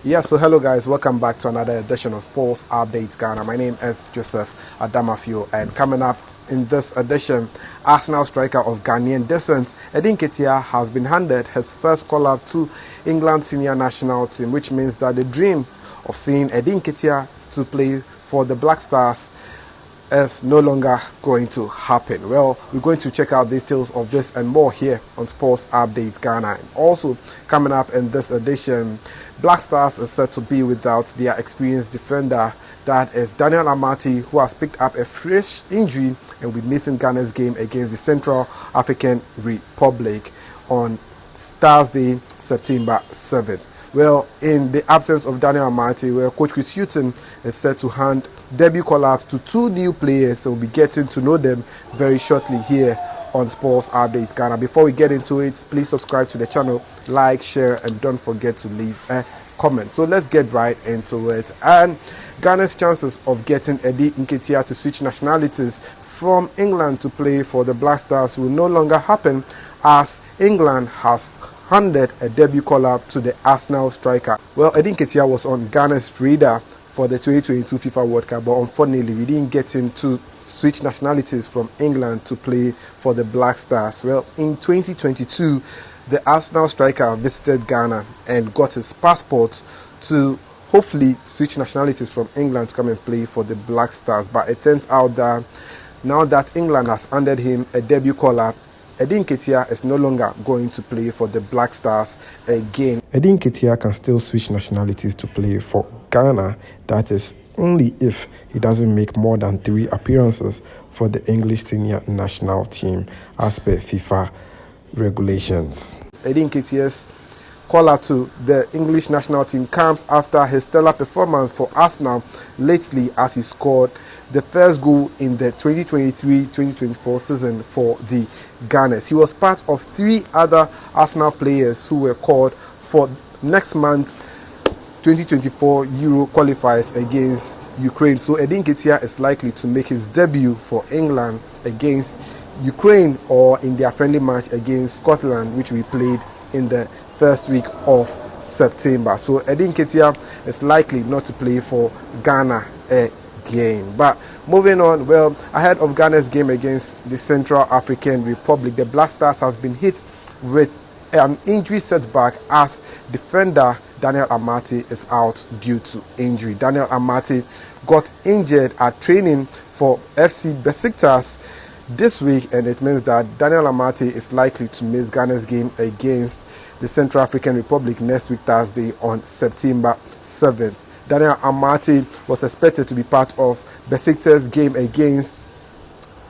Yes, so hello guys, welcome back to another edition of Sports Update Ghana. My name is Joseph Adamafio, and coming up in this edition, Arsenal striker of Ghanaian descent, Eddie Nketiah, has been handed his first call-up to England senior national team, which means that the dream of seeing Eddie Nketiah to play for the Black Stars is no longer going to happen. Well, we're going to check out details of this and more here on Sports Update Ghana. Also, coming up in this edition, Black Stars is said to be without their experienced defender, that is Daniel Amartey, who has picked up a fresh injury and will be missing Ghana's game against the Central African Republic on Thursday, September 7th. Well, in the absence of Daniel Amartey, Coach Chris Hughton is set to hand debut call-ups to two new players, so we'll be getting to know them very shortly here on Sports Updates Ghana. Before we get into it, please subscribe to the channel, like, share, and don't forget to leave a comment. So let's get right into it. And Ghana's chances of getting Eddie Nketiah to switch nationalities from England to play for the Black Stars will no longer happen, as England has handed a debut call-up to the Arsenal striker. Well, Eddie Nketiah was on Ghana's radar for the 2022 FIFA World Cup, but unfortunately we didn't get him to switch nationalities from England to play for the Black Stars. Well, in 2022, the Arsenal striker visited Ghana and got his passport to hopefully switch nationalities from England to come and play for the Black Stars. But it turns out that now that England has handed him a debut call-up, Eddie Nketiah is no longer going to play for the Black Stars again. Eddie Nketiah can still switch nationalities to play for Ghana. That is only if he doesn't make more than 3 appearances for the English senior national team as per FIFA regulations. Eddie Nketiah's call-up to the English national team comes after his stellar performance for Arsenal lately, as he scored the first goal in the 2023-2024 season for the Gunners. He was part of 3 other Arsenal players who were called for next month's 2024 Euro qualifiers against Ukraine. So Eddie Nketiah is likely to make his debut for England against Ukraine, or in their friendly match against Scotland, which we played in the first week of September. So Eddie Nketiah is likely not to play for Ghana again. But moving on, well, ahead of Ghana's game against the Central African Republic, the Black Stars has been hit with an injury setback as defender Daniel Amartey is out due to injury. Daniel Amartey got injured at training for FC Besiktas this week, and it means that Daniel Amartey is likely to miss Ghana's game against the Central African Republic next week, Thursday, on September 7th. Daniel Amartey was expected to be part of Besiktas' game against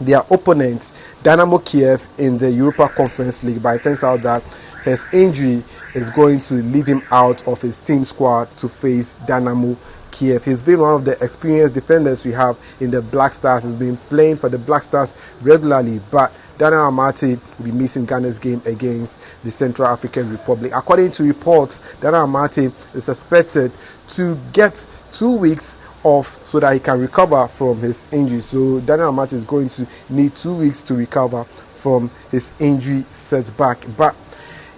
their opponent, Dynamo Kiev, in the Europa Conference League, but it turns out that his injury is going to leave him out of his team squad to face Dynamo Kiev. He's been one of the experienced defenders we have in the Black Stars. He's been playing for the Black Stars regularly, but Daniel Amartey will be missing Ghana's game against the Central African Republic. According to reports, Daniel Amartey is expected to get 2 weeks off so that he can recover from his injury. So Daniel Amartey is going to need 2 weeks to recover from his injury setback. But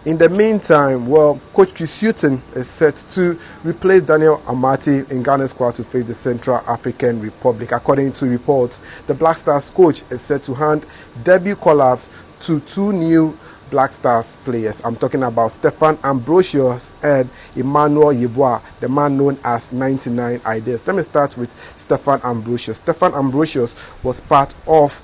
in the meantime, well, Coach Chris Hughton is set to replace Daniel Amartey in Ghana's squad to face the Central African Republic. According to reports, the Black Stars coach is set to hand debut call-ups to 2 new Black Stars players. I'm talking about Stefan Ambrosius and Emmanuel Yeboah, the man known as 99 Ideas. Let me start with Stefan Ambrosius. Stefan Ambrosius was part of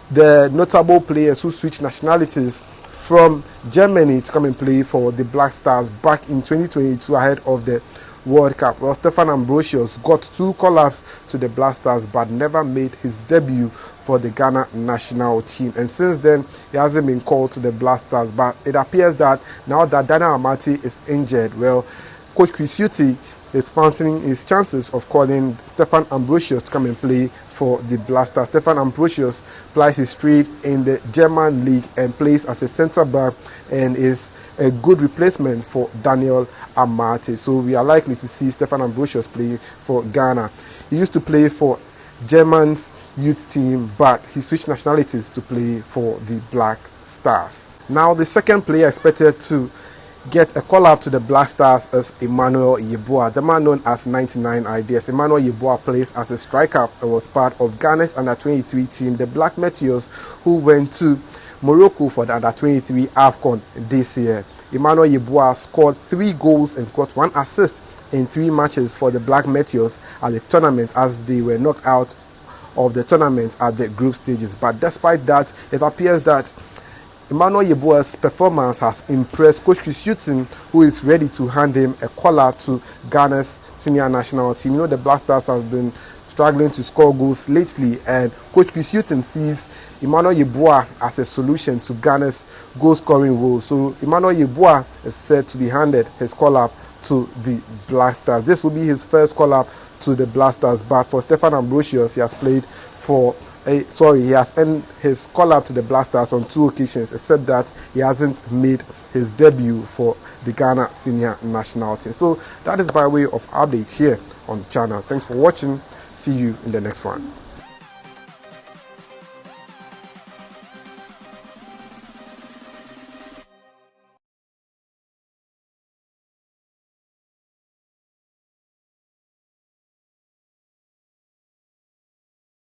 the notable players who switched nationalities from Germany to come and play for the Black Stars back in 2022 ahead of the World Cup. Well, Stefan Ambrosius got 2 call-ups to the Black Stars but never made his debut for the Ghana national team, and since then he hasn't been called to the Black Stars. But it appears that now that Daniel Amartey is injured, well, Coach Chris Hughton is fancying his chances of calling Stefan Ambrosius to come and play for the Black Stars. Stefan Ambrosius plies his trade in the German league and plays as a centre back and is a good replacement for Daniel Amartey. So we are likely to see Stefan Ambrosius play for Ghana. He used to play for German's youth team, but he switched nationalities to play for the Black Stars. Now, the second player expected to get a call-up to the Black Stars is Emmanuel Yeboah, the man known as 99 Ideas. Emmanuel Yeboah plays as a striker and was part of Ghana's under-23 team, the Black Meteors, who went to Morocco for the under-23 AFCON this year. Emmanuel Yeboah scored 3 goals and got 1 assist in 3 matches for the Black Meteors at the tournament, as they were knocked out of the tournament at the group stages. But despite that, it appears that Emmanuel Yeboah's performance has impressed Coach Chris Hughton, who is ready to hand him a call-up to Ghana's senior national team. You know, the Black Stars have been struggling to score goals lately, and Coach Chris Hughton sees Emmanuel Yeboah as a solution to Ghana's goal-scoring woes. So Emmanuel Yeboah is said to be handed his call-up to the Black Stars. This will be his first call-up to the Black Stars, but for Stefan Ambrosius, he has earned his call-up to the Black Stars on 2 occasions, except that he hasn't made his debut for the Ghana senior national team. So that is by way of update here on the channel. Thanks for watching. See you in the next one.